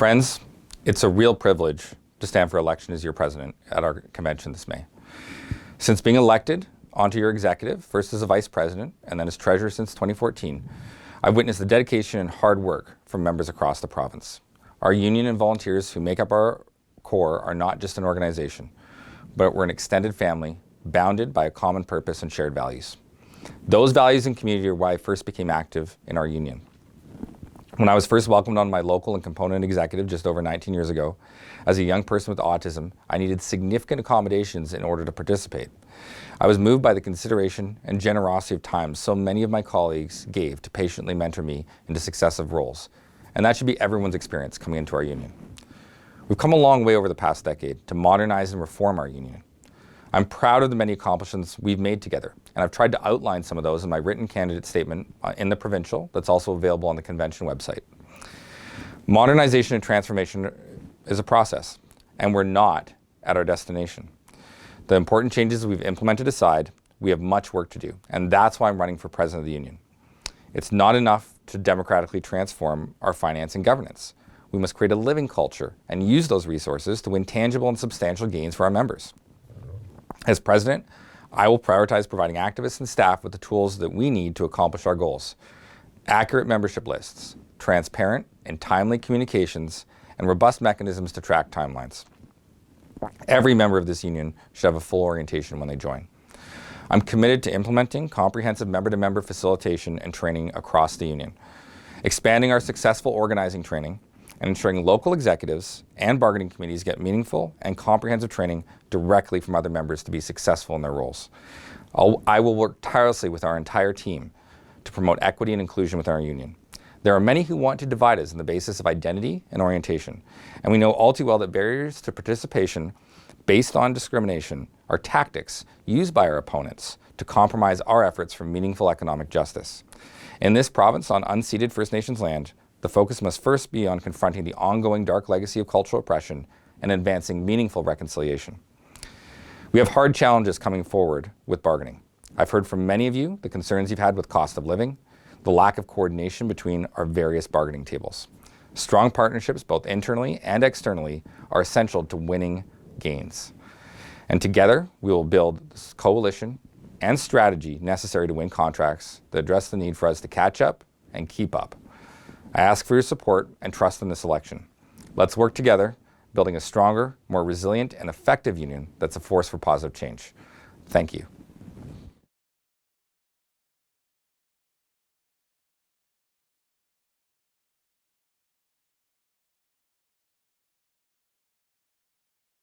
Friends, it's a real privilege to stand for election as your president at our convention this May. Since being elected onto your executive, first as a vice president and then as treasurer since 2014, I've witnessed the dedication and hard work from members across the province. Our union and volunteers who make up our core are not just an organization, but we're an extended family bounded by a common purpose and shared values. Those values and community are why I first became active in our union. When I was first welcomed on my local and component executive just over 19 years ago, as a young person with autism, I needed significant accommodations in order to participate. I was moved by the consideration and generosity of time so many of my colleagues gave to patiently mentor me into successive roles. And that should be everyone's experience coming into our union. We've come a long way over the past decade to modernize and reform our union. I'm proud of the many accomplishments we've made together, and I've tried to outline some of those in my written candidate statement in the provincial that's also available on the convention website. Modernization and transformation is a process, and we're not at our destination. The important changes we've implemented aside, we have much work to do, and that's why I'm running for president of the union. It's not enough to democratically transform our finance and governance. We must create a living culture and use those resources to win tangible and substantial gains for our members. As president, I will prioritize providing activists and staff with the tools that we need to accomplish our goals. Accurate membership lists, transparent and timely communications, and robust mechanisms to track timelines. Every member of this union should have a full orientation when they join. I'm committed to implementing comprehensive member-to-member facilitation and training across the union, expanding our successful organizing training, and ensuring local executives and bargaining committees get meaningful and comprehensive training directly from other members to be successful in their roles. I will work tirelessly with our entire team to promote equity and inclusion within our union. There are many who want to divide us on the basis of identity and orientation, and we know all too well that barriers to participation based on discrimination are tactics used by our opponents to compromise our efforts for meaningful economic justice. In this province on unceded First Nations land, the focus must first be on confronting the ongoing dark legacy of cultural oppression and advancing meaningful reconciliation. We have hard challenges coming forward with bargaining. I've heard from many of you the concerns you've had with cost of living, the lack of coordination between our various bargaining tables. Strong partnerships, both internally and externally, are essential to winning gains. And together, we will build this coalition and strategy necessary to win contracts that address the need for us to catch up and keep up. I ask for your support and trust in this election. Let's work together, building a stronger, more resilient, and effective union that's a force for positive change. Thank you.